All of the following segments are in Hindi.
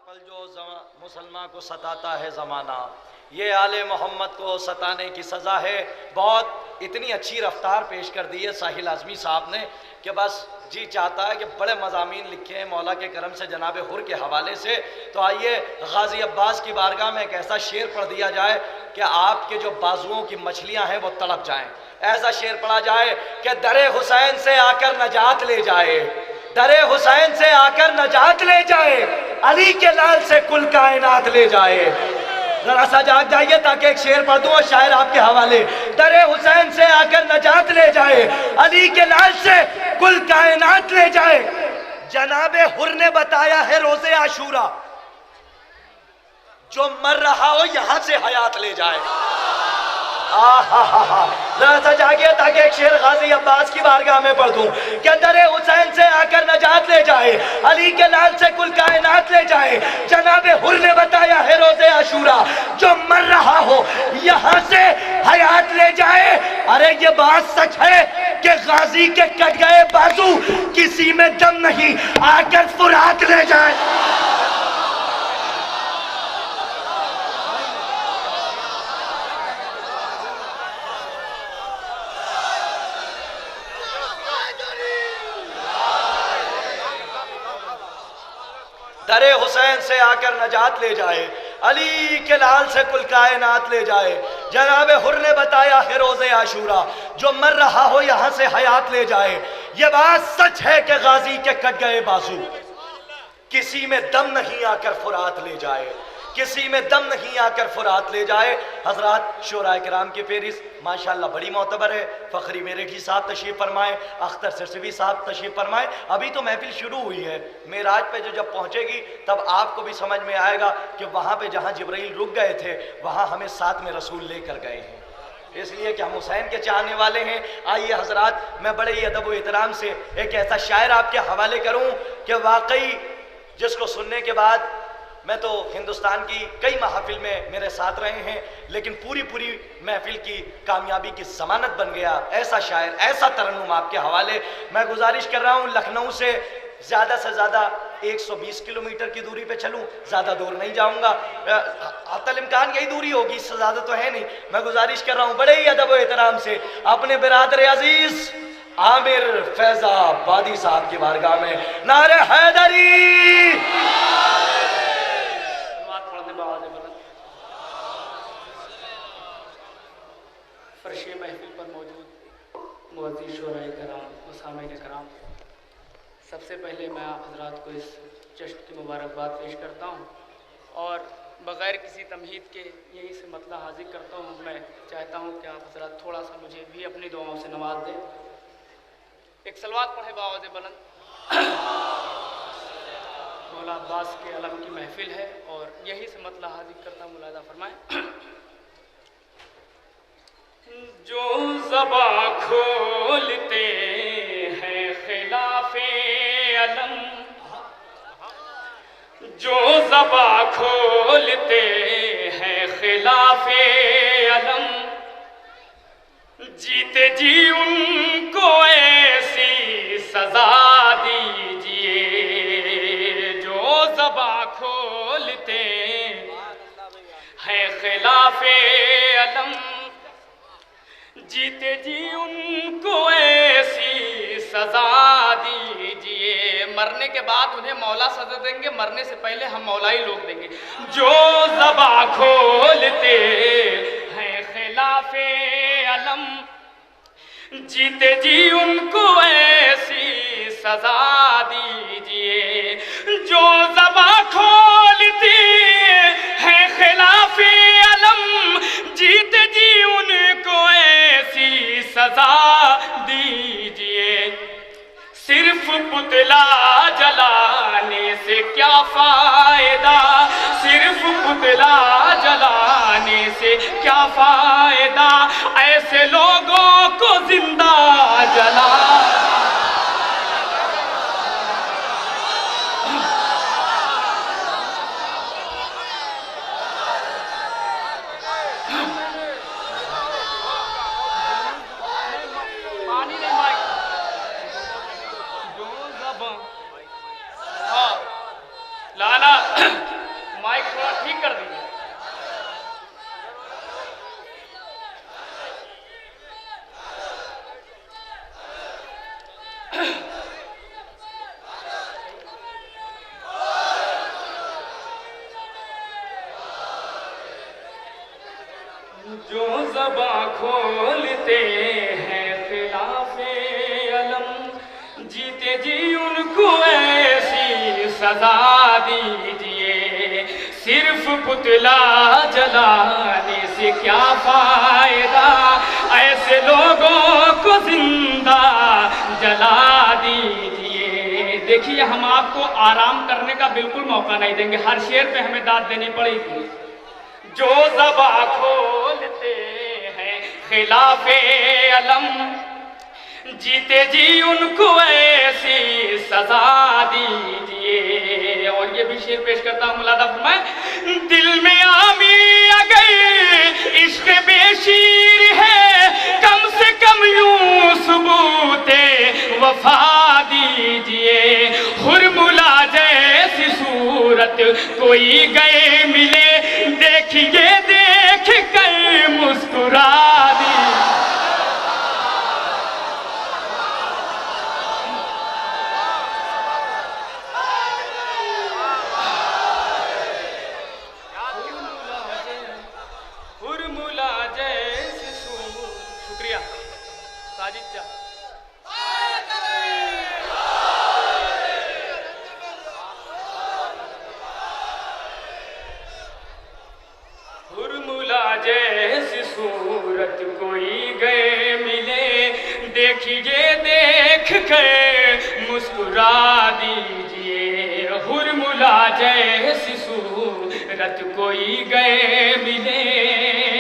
कल जो मुसलमान को सताता है ज़माना, ये आले मोहम्मद को सताने की सज़ा है। बहुत इतनी अच्छी रफ्तार पेश कर दी है साहिल आज़मी साहब ने कि बस जी चाहता है कि बड़े मज़ामीन लिखे हैं मौला के करम से जनाब हुर के हवाले से। तो आइए गाजी अब्बास की बारगाह में एक ऐसा शेर पढ़ दिया जाए कि आपके जो बाजुओं की मछलियां हैं वो तड़प जाएं। ऐसा शेर पढ़ा जाए कि दरे हुसैन से आकर नजात ले जाए, दरे हुसैन से आकर नजात ले जाए, अली के लाल से कुल कायनात ले जाए। जरा सा जाग जाइए ताकि एक शेर पढ़ दूं और शायर आपके हवाले। दरे हुसैन से आकर नजात ले जाए, अली के लाल से कुल कायनात ले जाए। जनाबे हुर ने बताया है रोजे आशूरा, जो मर रहा हो यहां से हयात ले जाए। जरा सा जागिए ताकि एक शेर गाजी अब्बास की बारगाह में पढ़ दूं कि दरे हुसैन से आकर नजात ले जाए, अली के लाल से कुल कायनात ले जाए। जनाबे हुर ने बताया है रोजे आशूरा, जो मर रहा हो यहां से हयात ले जाए। अरे ये बात सच है कि गाजी के कट गए बाजू किसी में दम नहीं, आकर फुरात ले जाए। दरे हुसैन से आकर नजात ले जाए, अली के लाल से कुल कायनात ले जाए। जनाब हुर ने बताया है रोजे आशूरा, जो मर रहा हो यहां से हयात ले जाए। ये बात सच है कि गाजी के कट गए बाजू किसी में दम नहीं आकर फुरात ले जाए, किसी में दम नहीं आकर फुरात ले जाए। हजरात शोराए किराम की फेरिस्त माशाल्लाह बड़ी मोतबर है। फ़खरी मेरेठी साहब तशरीफ़ फरमाए, अख्तर सिरसवी साहब तशरीफ़ फरमाए। अभी तो महफिल शुरू हुई है, मेराज पे जो जब पहुंचेगी तब आपको भी समझ में आएगा कि वहाँ पे जहाँ जिब्राइल रुक गए थे वहाँ हमें साथ में रसूल लेकर गए हैं, इसलिए कि हम हुसैन के चाहने वाले हैं। आइए हजरात, मैं बड़े ही अदब व एहतराम से एक ऐसा शायर आपके हवाले करूँ कि वाकई जिसको सुनने के बाद मैं तो हिंदुस्तान की कई महफिल में मेरे साथ रहे हैं, लेकिन पूरी महफिल की कामयाबी की जमानत बन गया ऐसा शायर, ऐसा तरन्नुम आपके हवाले। मैं गुजारिश कर रहा हूँ लखनऊ से ज़्यादा 120 किलोमीटर की दूरी पे चलूँ, ज़्यादा दूर नहीं जाऊँगा, अतल इम्कान यही दूरी होगी, इससे ज़्यादा तो है नहीं। मैं गुजारिश कर रहा हूँ बड़े ही अदब व एहतराम से अपने बिरादर अजीज़ आमिर फैजाबादी साहब की बारगाह में नारे हैदरी। फर्श महफिल पर मौजूद मुअज़्ज़िज़ शोराए कराम व सामीन कराम, सबसे पहले मैं आप हज़रात को इस जश्न की मुबारकबाद पेश करता हूँ और बग़ैर किसी तमहीद के यहीं से मतला हाजिर करता हूँ। मैं चाहता हूँ कि आप हज़रात थोड़ा सा मुझे भी अपनी दुआओं से नवाज दें। एक सलवात पढ़े बावज़ बुलंद। मौला अब्बास के अलम की महफिल है और यहीं से मतला हाजिर करता हूँ, मुलाज़ा फरमाएँ। जो ज़बां खोलते हैं खिलाफ़े अलम, जो ज़बां खोलते हैं खिलाफ़े अलम, जीते जी उनको ऐसी सज़ा दीजिए। जो ज़बां खोलते हैं खिलाफ़े अलम, जीते जी उनको ऐसी सजा दीजिए। मरने के बाद उन्हें मौला सजा देंगे, मरने से पहले हम मौला ही लोग देंगे। जो ज़बां खोलते हैं खिलाफ़े अलम, जीते जी उनको ऐसी सजा दीजिए। जो ज़बां खोलती है खिलाफ़े अलम, जीते जी उनको ऐसी सजा दीजिए। सिर्फ पुतला जलाने से क्या फायदा, सिर्फ पुतला जलाने से क्या फायदा, ऐसे लोगों को जिंदा जला। लाला जो ज़बां खोलते हैं खिलाफे अलम, जीते जी उनको ऐसी सजा दीजिए। सिर्फ पुतला जलाने से क्या फायदा, ऐसे लोगों को जिंदा जला दीजिए। देखिए, हम आपको आराम करने का बिल्कुल मौका नहीं देंगे, हर शेर पे हमें दाद देनी पड़ेगी। जो ज़बां खोलते हैं खिलाफे अलम, जीते जी उनको ऐसी सजा दीजिए। और ये भी शेर पेश करता हूँ, मुलादा फरमाए, दिल में आमी अगर इश्क बेशीर है, कम से कम यूं सबूते वफा दीजिए। हुरमुला जैसी सूरत कोई गए मिले, देखिए देख कर मुस्कुरा दी। हुरमुला जैसी सूरत, शुक्रिया साजिद जा। हुरमुला जैसी सूरत कोई गए मिले, देखिए देख कर मुस्कुरा दीजिए। हुरमुला जैसी सूरत कोई गए मिले।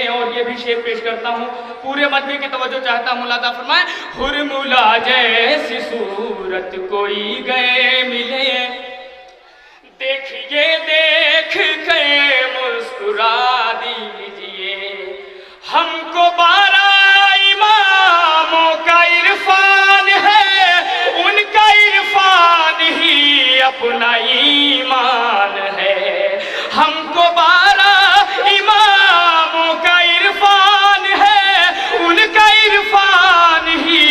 और ये भी शेर पेश करता हूँ, पूरे मजमे की तवज्जो चाहता हूँ, मुलादा फरमाए, हुरमुला जैसी सूरत कोई गए मिले, देखिए देख के मुस्कुरा दीजिए। हमको 12 इमामों का इरफान है, उनका इरफान ही अपना ईमान है। हमको 12 इमामों का इरफान है, उनका इरफान ही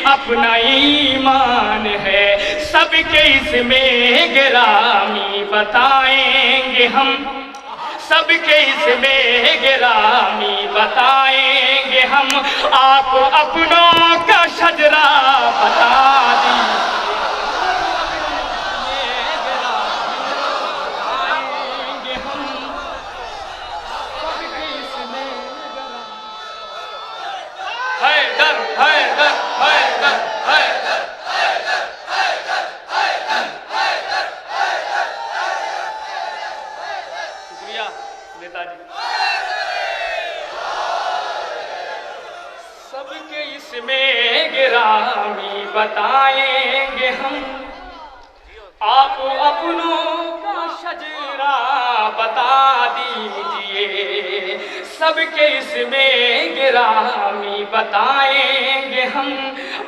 अपना ईमान है। सबके इसमें गिरामी बताएंगे हम, सबके इसमें गिरामी बताएंगे हम, आप अपनों का शजरा बता दीजिए। हैदर हैदर हैदर हैदर, शुक्रिया नेताजी। सबके इसमें गिरामी बताएंगे हम, आप अपनों का शजरा बता दीजिए। सबके इसमें गिरामी बताएंगे हम,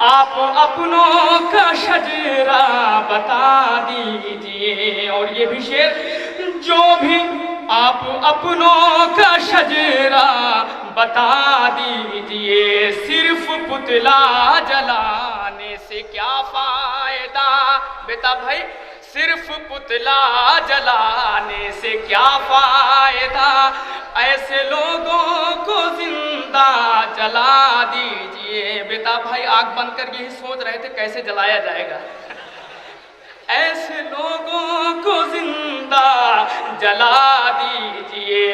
आप अपनों का शजरा बता दीजिए। और ये भी शेर, जो भी आप अपनों का शजरा बता दीजिए। सिर्फ पुतला जलाने से क्या फायदा, बेटा भाई, सिर्फ पुतला जलाने से क्या फायदा, ऐसे लोगों को जिंदा जला दीजिए। बेटा भाई, आग बंद कर यही सोच रहे थे कैसे जलाया जाएगा। ऐसे लोगों को जिंदा जला दीजिए।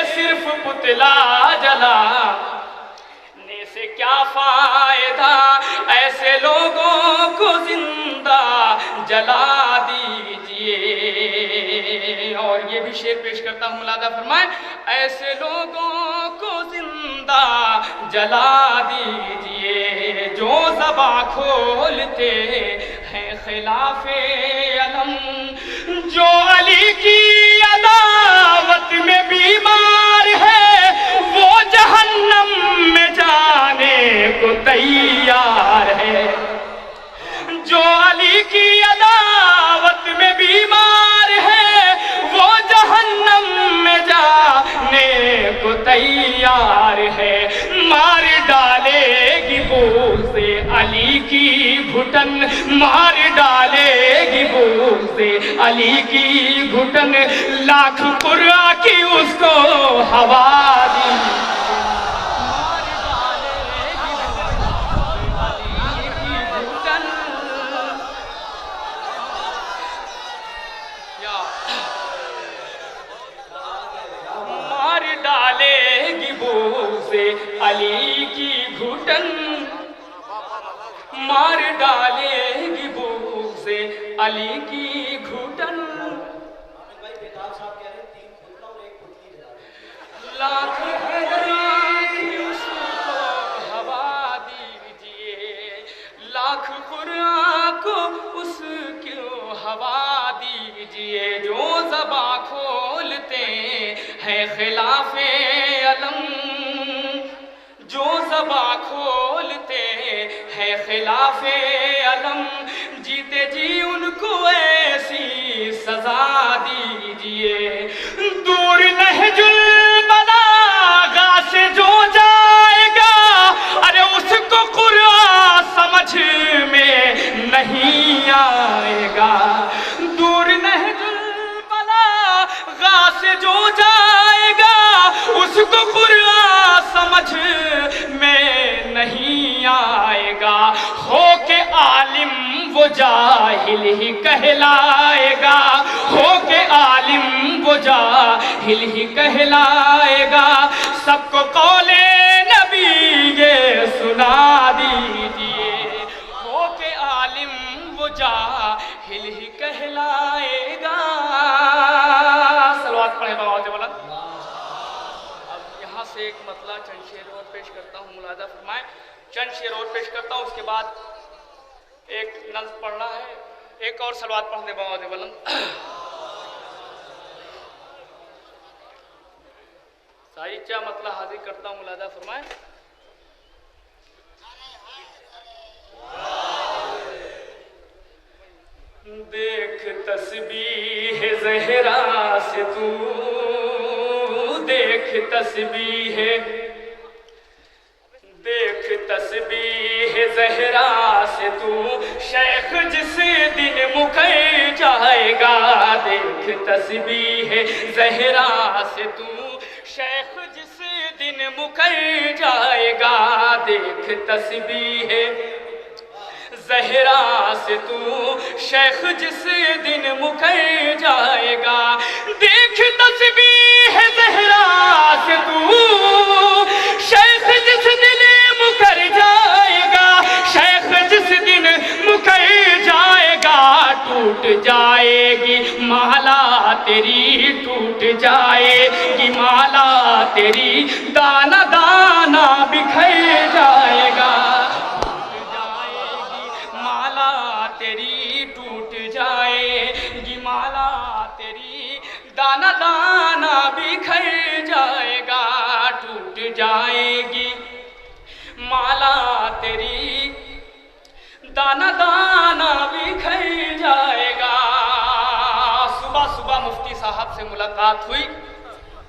सिर्फ पुतला जलाने से क्या फायदा, ऐसे लोगों को जिंदा जला दीजिए। और ये भी शेर पेश करता हूँ, मुलादा फरमाए, ऐसे लोगों को जिंदा जला दीजिए। जो ज़बां खोलते हैं खिलाफे अलम, जो अली की अदावत में बीमार है, वो जहन्नम में जाने को तैयार है। जो अली की अदावत में बीमार है, वो जहन्नम में जाने को तैयार है। मार डालेगी बूझ से अली की घुटन, मार डालेगी बूझ से अली की घुटन, लाख कुर्रा की उसको हवा दी। अली की घुटन मार डालेगी भूख से अली की घुटन। लाख उसको हवा दीजिए, लाख कुरान को उसको हवा दीजिए, जो ज़बा खोलते हैं खिलाफे अलम, जो ज़बा खोलते हैं खिलाफे अलम, जीते जी उनको ऐसी सजा दीजिए। दूर नहजुल बलागा से जो जाएगा, अरे उसको कुरान समझ में नहीं आएगा। दूर नहजुल बलागा से जो जाएगा, उसको कुरान समझ में नहीं आएगा। हो के आलिम वो जाहिल ही कहलाएगा, हो के आलिम वो जाहिल ही कहलाएगा। सबको कौले नबी ये सुना दीजिए, हो के आलिम वो जाहिल ही कहलाएगा। सलवात पढ़े बाबा से बोला। अब यहाँ से एक मतला चंद शेर और पेश करता हूँ, मुलाजा फरमाए। चंद शेर और पेश करता हूँ, उसके बाद एक नज़्म पढ़ना है, एक और सलवात पढ़ने बाबा से बोला। साहित्य मतलब हाजिर करता हूँ, मुलाजा फरमाए। देख तस्बीह ज़हरा से तू, देख तस्बीह, देख तस्बीह ज़हरा से तू, शेख जिस दिन मुकर जाएगा। देख तस्बीह ज़हरा से तू, शेख जिस दिन मुकर जाएगा। देख तस्बीह ज़हरा से तू, शेख जिस दिन मुकर जाएगा। देख तस्बीह ज़हरा से तू, शेख जिस दिन मुकर जाएगा, शेख जिस दिन मुकर जाएगा। टूट जाएगी माला तेरी, टूट जाएगी माला तेरी, दाना दाना बिखर जाएगा। तेरी टूट जाएगी माला तेरी, दाना दाना बिखर जाएगा। टूट जाएगी माला तेरी, दाना दाना बिखर जाएगा। सुबह सुबह मुफ्ती साहब से मुलाकात हुई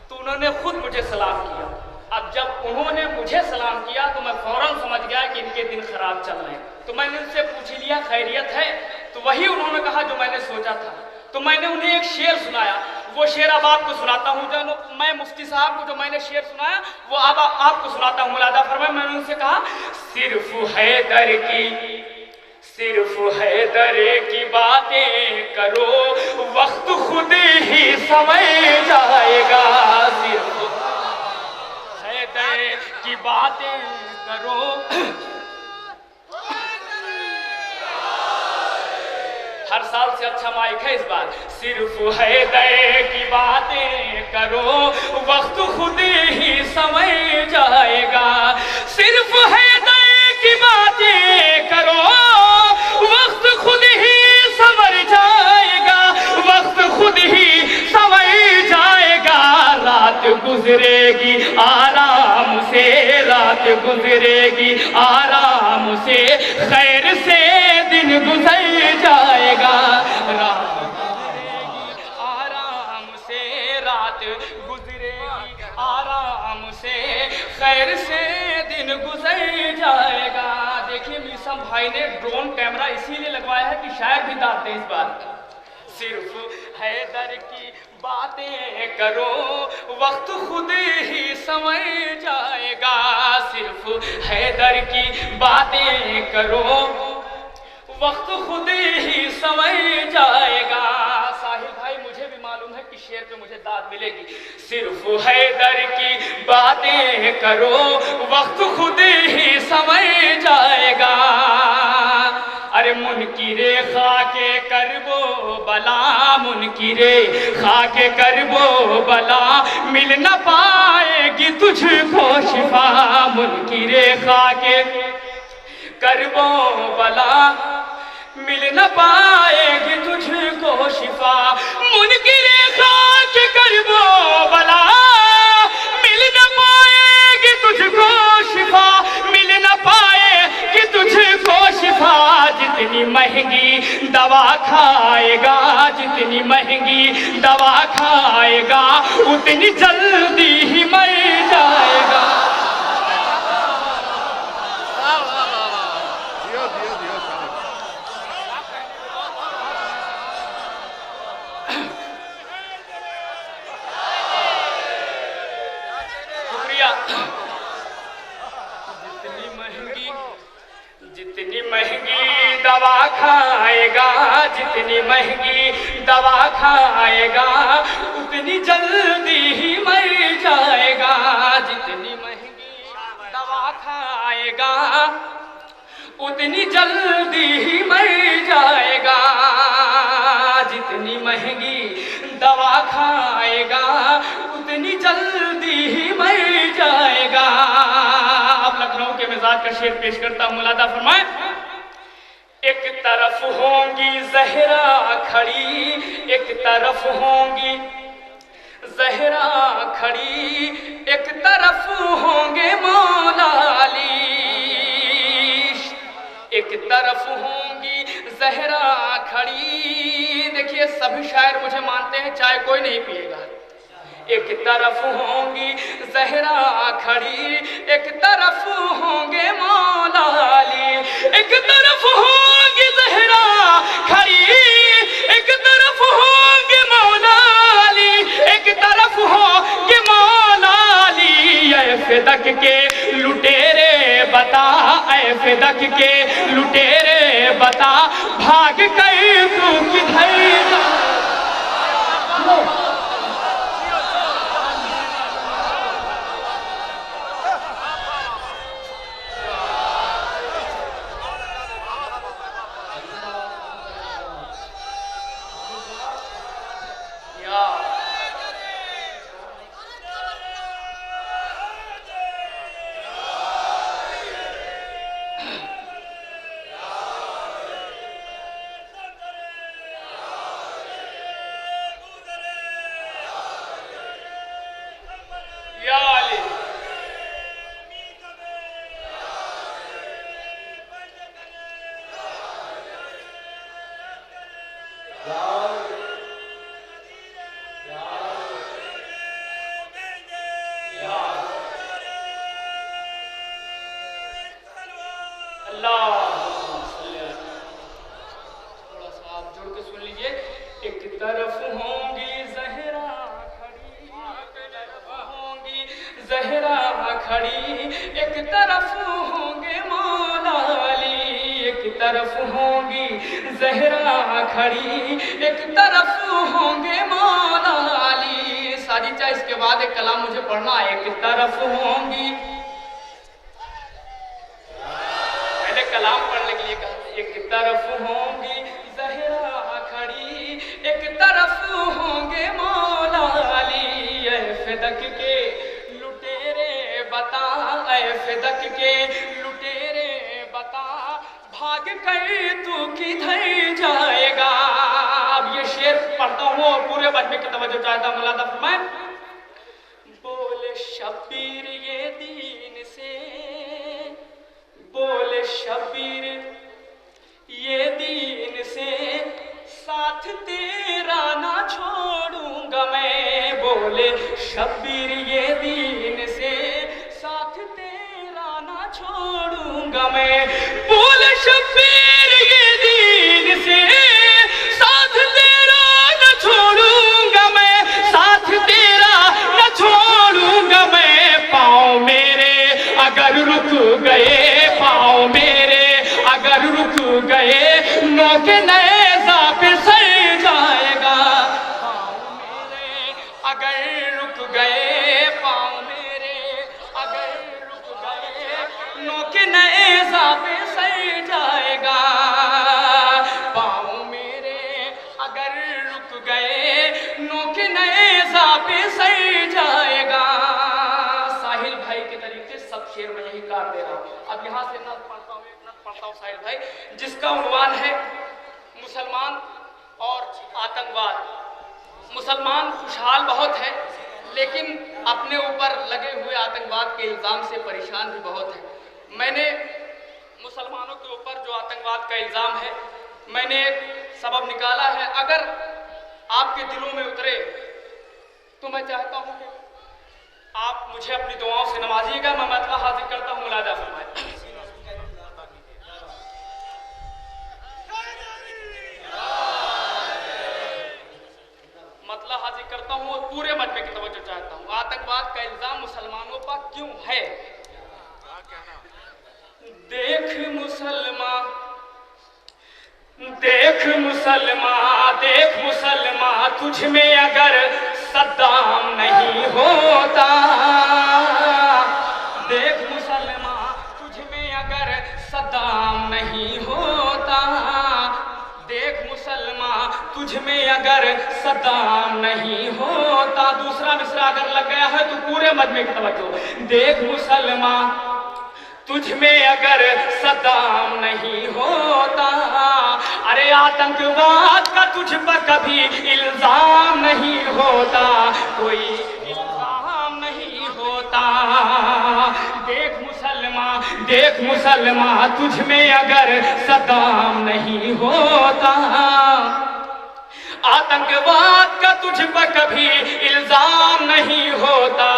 तो उन्होंने खुद मुझे सलाम किया। अब जब उन्होंने मुझे सलाम किया तो मैं फौरन समझ गया कि इनके दिन खराब चल रहे हैं। तो मैंने उनसे पूछ लिया खैरियत है, तो वही उन्होंने कहा जो मैंने सोचा था। तो मैंने उन्हें एक शेर सुनाया, वो शेर अब आपको सुनाता हूँ। जो मैं मुफ्ती साहब को जो मैंने शेर सुनाया वो अब आपको सुनाता हूँ, मुलादा फरमाए। मैंने उनसे कहा, सिर्फ हैदर की, सिर्फ हैदर की बातें करो, वक्त खुद ही समय जाएगा। सिर्फ हैदर की बातें करो, हर साल से अच्छा माइक है इस बार। सिर्फ हैदर की बातें करो, वक्त खुद ही समय जाएगा। सिर्फ हैदर की बातें करो, वक्त खुद ही संवर जाएगा, वक्त खुद ही संवर जाएगा। रात गुजरेगी आराम से, रात गुजरेगी आराम से, खैर से दिन गुजर जाएगा। रात गुजरेगी आराम से, रात गुजरेगी आराम से, खैर से दिन गुजर जाएगा। देखिए मीसम भाई ने ड्रोन कैमरा इसीलिए लगवाया है कि शायद भी दाद दे इस बार। सिर्फ हैदर की बातें करो, वक्त खुद ही समय जाएगा। सिर्फ हैदर की बातें करो, वक्त खुद ही समय जाएगा। साहिल भाई मुझे भी मालूम है कि शेर पे मुझे दाद मिलेगी। सिर्फ हैदर की बातें करो, वक्त खुद ही समझ जाएगा। अरे मुनकिरे खाके करबो बला, मुनकिरे खाके करबो बला, मिल न पाएगी तुझको शिफा। मुनकिरे खाके करबो बला, मिल न पाएगी तुझको शिफा। मुनकिरे खाके करबो बला, मिल न पाएगी तुझको शिफा, मिल न पाएगी तुझको शिफा। जितनी महंगी दवा खाएगा, जितनी महंगी दवा खाएगा, उतनी जल्दी ही मर जाएगा। जितनी महंगी दवा खाएगा, जितनी महंगी दवा खाएगा, उतनी जल्दी ही मर जाएगा। जितनी महंगी दवा खाएगा, उतनी जल्दी ही मर जाएगा। जितनी महंगी दवा खाएगा, उतनी जल्दी ही मर जाएगा। अब लखनऊ के मिजाज का शेर पेश करता हूं, मुलादा फरमाए। एक तरफ होंगी जहरा खड़ी, एक तरफ होंगी जहरा खड़ी, एक तरफ होंगे मौला अली। एक तरफ होंगी जहरा खड़ी। देखिए सभी शायर मुझे मानते हैं, चाय कोई नहीं पिएगा। एक तरफ होंगी जहरा खड़ी, एक तरफ होंगे मौला अली। एक तरफ होंगी जहरा खड़ी, एक तरफ होंगे मौला अली, एक तरफ होंगे मौला अली। ऐ फिदक के लुटेरे बता, ऐ फिदक के लुटेरे बता, भाग कर तू किधर जा। थोड़ा सा आप जोड़ के सुन लीजिए। एक तरफ होंगी जहरा खड़ी, होंगी जहरा खड़ी, एक तरफ होंगे मौला अली। एक तरफ होंगी जहरा खड़ी, एक तरफ होंगे मौला अली। साजी चाहे इसके बाद एक कलाम मुझे पढ़ना है। एक तरफ होंगी, कलाम पढ़ने के लिए कहा। एक तरफ होंगी जहरा खड़ी, एक तरफ होंगे मौला अली। ऐ फिदक के लुटेरे बता, ऐ फिदक के लुटेरे बता, भाग कर तू किधर जाएगा। अब ये शेर पढ़ता हूँ और पूरे बजमे की तवज्जो चाहता हूँ, मुलादा फरमाए। बोले शब्बीर ये दीन से, बोले शब्बीर ये दीन से, साथ तेरा ना छोड़ूंगा मैं। बोले शब्बीर ये दीन से, साथ तेरा ना छोड़ूंगा मैं। बोले शब्बीर ये दीन से, साथ तेरा न छोड़ूंगा मैं, साथ तेरा न छोड़ूंगा मैं। पाँव मेरे अगर रुक गए, पाँव मेरे अगर रुक गए, नौके नए पे सर जाएगा। पाँव मेरे अगर रुक गए पाँव मेरे, अगर रुक गए नोके नए ज़ाबे सर जाएगा। पाँव मेरे अगर रुक गए नोके नए ज़ाबे सर जाएगा। साहिल भाई के तरीके सब शेर में यही काट दे रहा हूँ। अब यहाँ से नज़्म पढ़ता हूँ, एक नज़्म पढ़ता हूँ साहिल भाई, जिसका उन्वान है मुसलमान और आतंकवाद। मुसलमान खुशहाल बहुत है, लेकिन अपने ऊपर लगे हुए आतंकवाद के इल्ज़ाम से परेशान भी बहुत है। मैंने मुसलमानों के ऊपर जो आतंकवाद का इल्ज़ाम है, मैंने एक सबब निकाला है। अगर आपके दिलों में उतरे तो मैं चाहता हूँ कि आप मुझे अपनी दुआओं से नवाजिएगा। मैं मतला हाजिर करता हूँ, मुलाजा फरमाए। मतला हाजिर करता हूँ और पूरे मजमे की तवज्जो चाहता हूँ। आतंकवाद का इल्जाम मुसलमानों पर क्यों है? देख मुसलमान, देख मुसलमान, देख मुसलमान, तुझ में अगर सद्दाम नहीं होता। देख मुसलमान, तुझ में अगर सद्दाम नहीं होता। देख मुसलमान, तुझ में अगर सद्दाम नहीं होता। दूसरा मिसरा अगर लग गया है तो पूरे मजमे की तवज्जो। देख मुसलमान, तुझ में अगर सद्दाम नहीं होता। अरे आतंकवाद का तुझ पर कभी इल्जाम नहीं होता, कोई इल्जाम नहीं होता। देख मुसलमान, देख मुसलमान, तुझ में अगर सद्दाम नहीं होता। आतंकवाद का तुझ पर कभी इल्जाम नहीं होता,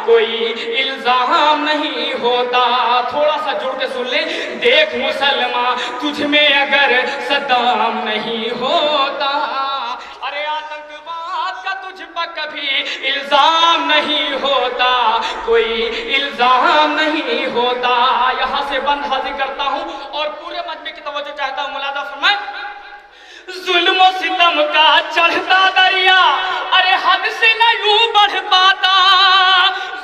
कोई इल्जाम नहीं होता। थोड़ा सा जुड़ के सुन ले। देख मुसलमान, तुझ में अगर सद्दाम नहीं होता। अरे आतंकवाद का तुझ पर कभी इल्जाम नहीं होता, कोई इल्जाम नहीं होता। यहाँ से बंद हाजिर करता हूँ और पूरे मजमे की तवज्जो चाहता हूँ, मुलाजा फरमाए। जुल्म सितम का चढ़ता दरिया, अरे हद से न यूं बढ़ पाता।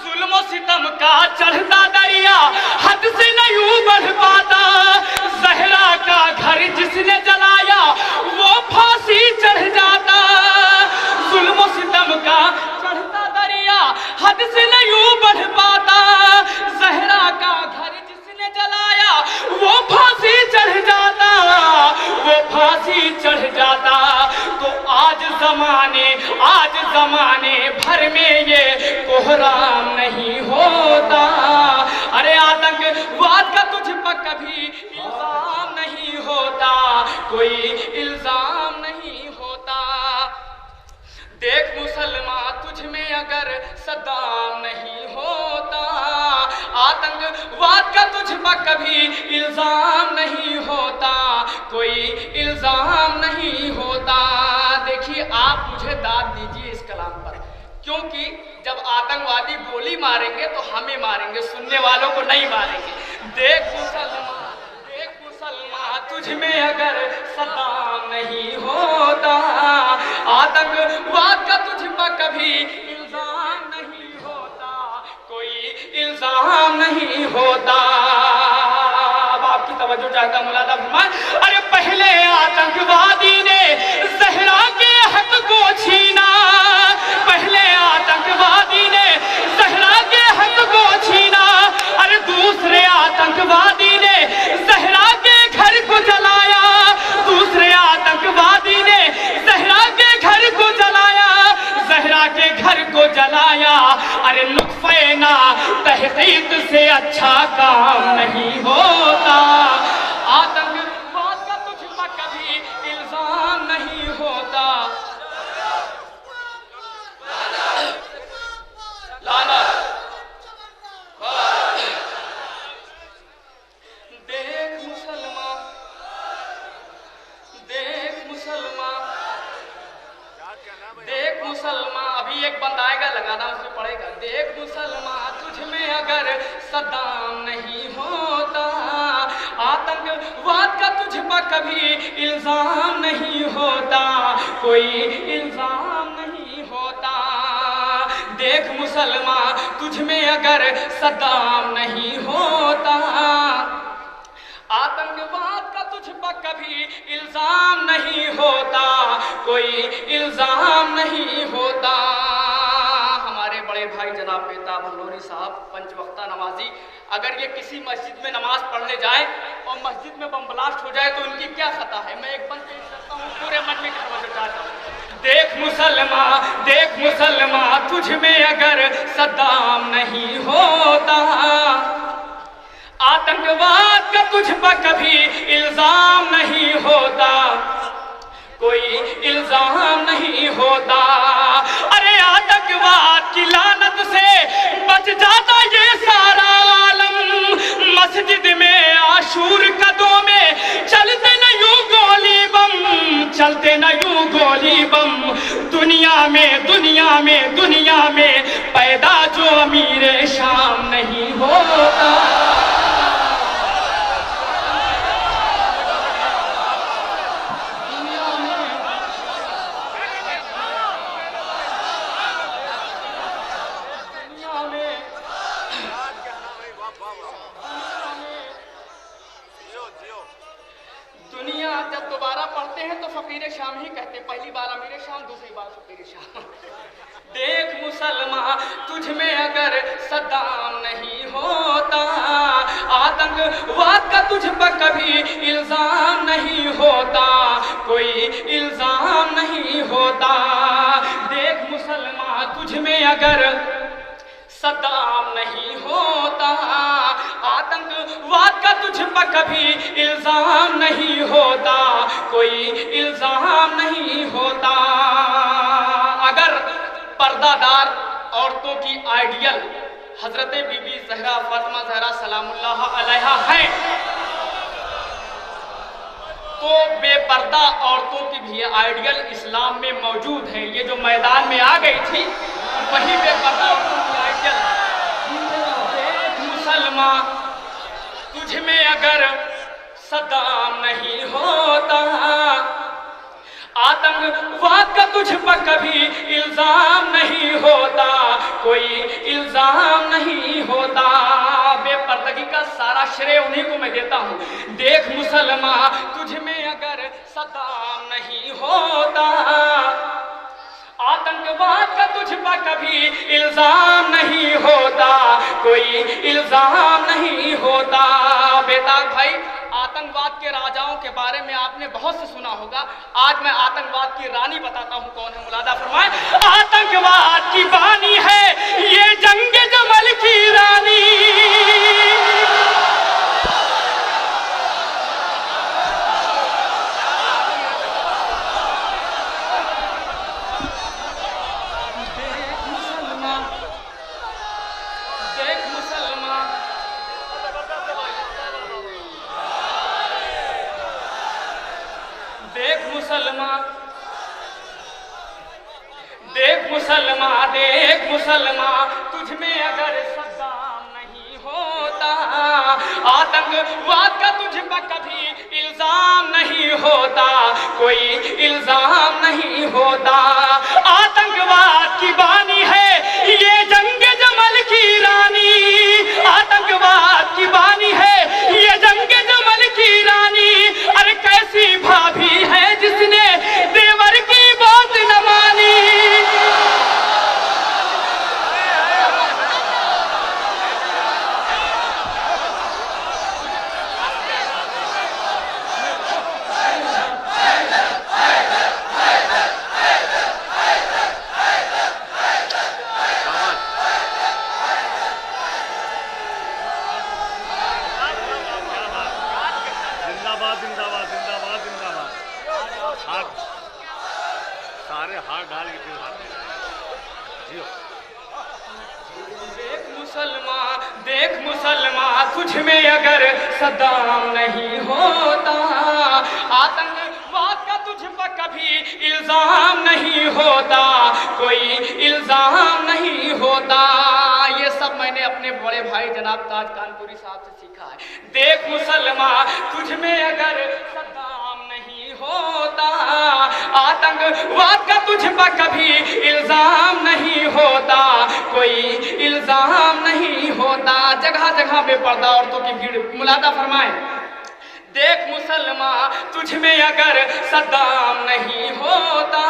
जुल्म सितम का चढ़ता दरिया, हद से न यूं बढ़ पाता। जहरा का घर जिसने जलाया वो फांसी चढ़ जाता। जुल्म सितम का चढ़ता दरिया, हद से न यूं बढ़ पाता। जहरा का घर जिसने जलाया वो फांसी चढ़ जाता, वो फांसी चढ़ जाता। तो आज जमाने भर में ये कोहराम नहीं होता। अरे आतंकवाद का तुझ पर कभी इल्जाम नहीं होता, कोई इल्जाम नहीं होता। देख मुसलमान, तुझ में अगर सद्दाम नहीं होता। आतंकवाद का तुझ पर कभी इल्जाम नहीं होता, कोई इल्जाम नहीं होता। देखिए, आप मुझे दाद दीजिए इस कलाम पर, क्योंकि जब आतंकवादी गोली मारेंगे तो हमें मारेंगे, सुनने वालों को नहीं मारेंगे। देख मुसलमान, देख मुसलमान, तुझ में अगर सद्दाम नहीं होता। आतंकवाद का तुझ पर कभी इल्जाम नहीं होता, कोई इल्जाम नहीं होता। अब आपकी तवज्जो चाहता मुलादा फरमाए। अरे पहले आतंकवादी ने जहरा के हक को छीना। पहले आतंकवादी ने जहरा के हक को छीना। अरे दूसरे आतंकवादी ने जहरा के घर को जलाया। दूसरे आतंकवादी ने जहरा के घर को जलाया। जहरा के घर को जलाया। अरे नुक्फे ना तहकीक से अच्छा काम नहीं होता। आतंकवाद का तुझ पर कभी इल्जाम नहीं होता। लानत। देख मुसलमान, देख मुसलमान, देख मुसलमान। अभी एक बंद आएगा, लगाना उसमें पड़ेगा। देख मुसलमान, तुझ में अगर सद्दाम नहीं होता। आतंकवाद का तुझ पर कभी इल्जाम नहीं होता, कोई इल्जाम नहीं होता। देख मुसलमान तुझ में अगर सद्दाम नहीं होता, आतंकवाद का तुझ पर कभी इल्जाम नहीं होता, कोई इल्जाम नहीं होता। हमारे बड़े भाई जनाब बेताब हल्लोरी साहब पंच वक्ता नमाजी, अगर ये किसी मस्जिद में नमाज पढ़ने जाए और मस्जिद में बम ब्लास्ट हो जाए तो उनकी क्या खता है। मैं एक बंद पेश करता हूँ, पूरे मन में तवज्जो चाहता हूँ। देख मुसलमान तुझ में अगर सद्दाम नहीं होता, आतंकवाद का तुझ पर कभी इल्जाम नहीं होता, कोई इल्जाम नहीं होता। अरे आतंकवाद की लानत से बच जाता ये सारा आलम, मस्जिद में आशूर कदों में चलते न यूं गोली बम, चलते न यूं गोली बम। दुनिया में पैदा जो अमीर शाम नहीं होता। दुनिया जब दोबारा पढ़ते हैं तो फकीर शाम ही कहते, पहली बार अमीर शाम, दूसरी बार फकीर शाम। देख मुसलमान तुझ में अगर सद्दाम नहीं होता, आतंकवाद का तुझ पर कभी इल्जाम नहीं होता, कोई इल्जाम नहीं होता। देख मुसलमान तुझ में अगर सद्दाम नहीं होता, आतंकवाद का तुझ पर कभी इल्जाम नहीं होता, कोई इल्जाम नहीं होता। अगर पर्दादार औरतों की आइडियल हजरत बीबी ज़हरा फातिमा ज़हरा सलामुल्लाह अलैहा है, तो बेपर्दा औरतों की भी आइडियल इस्लाम में मौजूद है। ये जो मैदान में आ गई थी वही बेपर्दा औरतों की आइडियल। मुसलमान तुझ में अगर सद्दाम नहीं होता, आतंकवाद का तुझ पर कभी इल्जाम नहीं होता, कोई इल्जाम नहीं होता। बेपर्दगी का सारा श्रेय उन्हीं को मैं देता हूँ। देख मुसलमान तुझ में अगर सद्दाम नहीं होता, आतंकवाद का तुझ पर कभी इल्जाम नहीं होता, कोई इल्जाम नहीं होता। बेताब भाई, आतंकवाद के राजाओं के बारे में आपने बहुत से सुना होगा। आज मैं आतंकवाद की रानी बताता हूँ कौन है, मुलादा फरमाए। आतंकवाद की बानी है ये जंग जमल की रानी, देख मुसलमान तुझ में अगर सद्दाम नहीं होता, आतंकवाद का तुझ पर कभी इल्जाम नहीं होता, कोई इल्जाम नहीं होता। आतंकवाद की बानी है ये जंग जमल की रानी, आतंकवाद की बानी है ये जंग जमल की रानी। अरे कैसी भाभी है जिसने देवर की बात न मानी। देख मुसलमान तुझ में अगर सद्दाम नहीं होता, आतंकवाद का तुझ पर कभी इल्जाम नहीं होता, कोई इल्जाम नहीं होता। ये सब मैंने अपने बड़े भाई जनाब ताज कानपुरी साहब से सीखा है। देख मुसलमान तुझ में अगर सद्दाम नहीं होता, आतंकवाद का तुझ पर कभी इल्जाम नहीं होता, जगह जगह बेपर्दा औरतों की भीड़ मुलादा फरमाए। देख मुसलमान तुझ में अगर सद्दाम नहीं होता,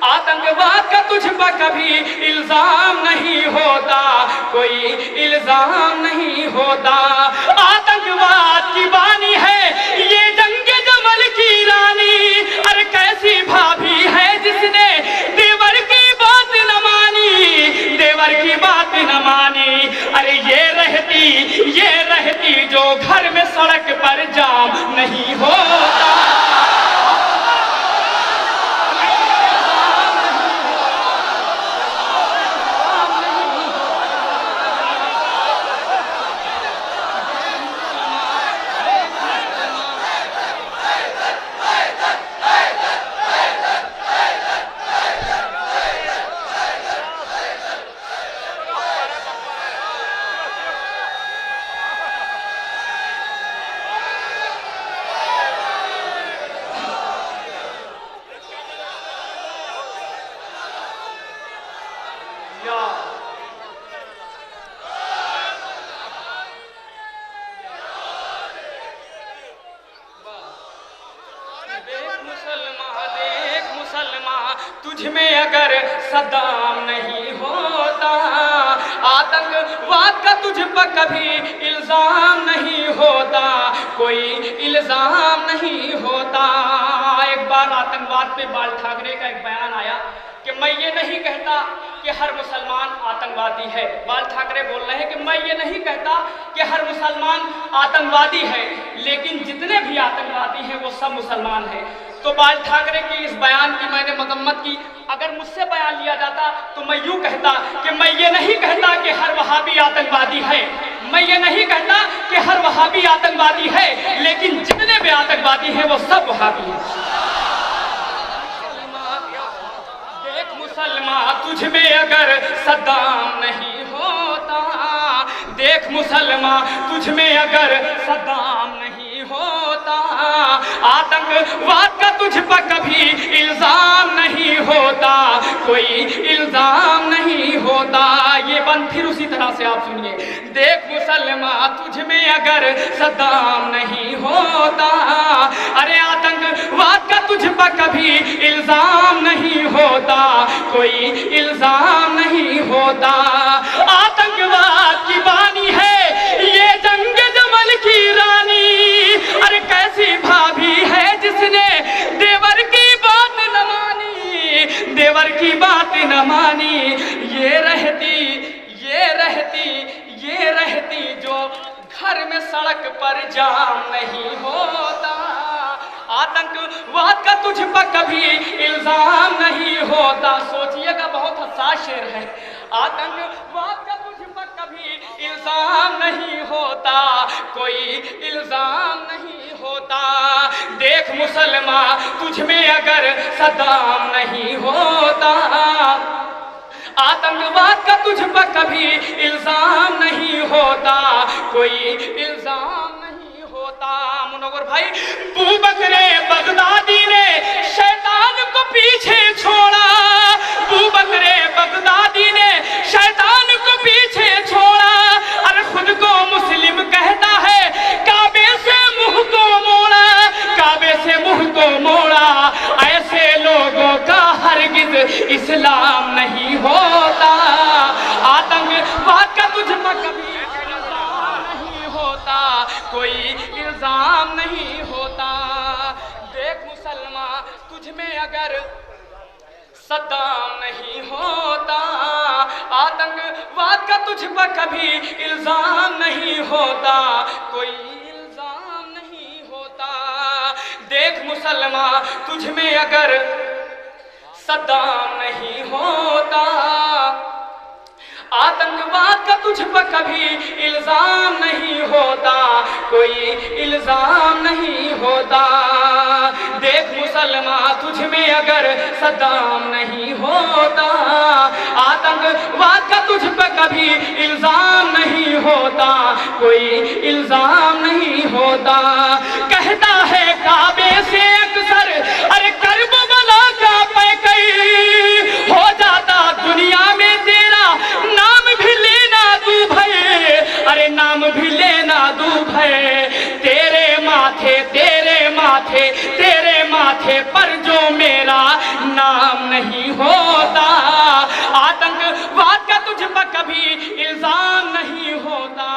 आतंकवाद का तुझ पर कभी इल्जाम नहीं होता, कोई इल्जाम नहीं होता। आतंकवाद की बानी है ये जंग जमल की रानी, अरे कैसी भाभी है जिसने देवर की बात न मानी, देवर की बात न मानी। अरे ये रहती जो घर में सड़क पर जाम नहीं होता। देख मुसलमान तुझ में अगर सद्दाम नहीं होता, आतंकवाद का तुझ पर कभी इल्जाम नहीं होता, कोई इल्जाम नहीं होता। एक बार आतंकवाद पे बाल ठाकरे का एक बयान आया कि मैं ये नहीं कहता कि हर मुसलमान आतंकवादी है। बाल ठाकरे बोल रहे हैं कि मैं ये नहीं कहता कि हर मुसलमान आतंकवादी है, लेकिन जितने भी आतंकवादी हैं वो सब मुसलमान हैं। तो बाल ठाकरे के इस बयान की मैंने मजम्मत की। अगर मुझसे बयान लिया जाता तो मैं यूँ कहता कि मैं ये नहीं कहता कि हर वहाबी आतंकवादी है, मैं ये नहीं कहता कि हर वहाबी आतंकवादी है, लेकिन जितने भी आतंकवादी हैं वो सब वहाबी हैं। मुसलमान तुझ में अगर सद्दाम नहीं होता, देख मुसलमान तुझ में अगर सद्दाम नहीं होता, आतंकवाद का तुझ पर कभी इल्जाम नहीं होता, कोई इल्जाम नहीं होता। ये बंद फिर उसी तरह से आप सुनिए। देख मुसलमान तुझ में अगर सद्दाम नहीं होता, अरे आतंकवाद का तुझ पर कभी इल्जाम नहीं होता, कोई इल्जाम नहीं होता। आतंकवाद की बानी है ये जंग जमल की रानी, अरे कैसी भाभी है जिसने देवर की बात न मानी, देवर की बात न मानी। ये रहती जो घर में सड़क पर जाम नहीं होता, आतंकवाद का तुझ पर कभी इल्जाम नहीं होता। सोचिएगा बहुत हसास शेर है। आतंकवाद का तुझ पर कभी इल्जाम नहीं होता, कोई इल्जाम नहीं होता। देख मुसलमान तुझ में अगर सद्दाम नहीं होता, आतंकवाद का तुझ पर कभी इल्जाम नहीं होता, कोई इल्जाम नहीं होता। मुनव्वर भाई, अबू बकरे बगदादी ने शैतान को पीछे छोड़ा, अबू बकरे बगदादी ने शैतान को पीछे छोड़ा। अरे खुद को मुस्लिम कहता है, काबे से मुंह को मोड़ा, काबे से मुंह को मोड़ा। ऐसे लोगों का हरगिज इस्लाम नहीं होता। आतंकवाद का तुझ पर कभी इल्जाम नहीं होता, कोई इल्जाम नहीं होता। देख मुसलमान तुझ में अगर सद्दाम नहीं होता, आतंकवाद का तुझ पर कभी इल्जाम नहीं होता, कोई इल्जाम नहीं होता। देख मुसलमान तुझ में अगर सद्दाम नहीं होता, आतंकवाद का तुझ पर कभी इल्जाम नहीं होता, कोई इल्जाम नहीं होता। देख मुसलमान तुझ में अगर सद्दाम नहीं होता, आतंकवाद का तुझ पर कभी इल्जाम नहीं होता, कोई इल्जाम नहीं होता। कहता है काबे से अक्सर, अरे करबला का पैकई हो जाता दुनिया में तेरा नाम भी लेना तू भय। कभी इल्जाम नहीं होता,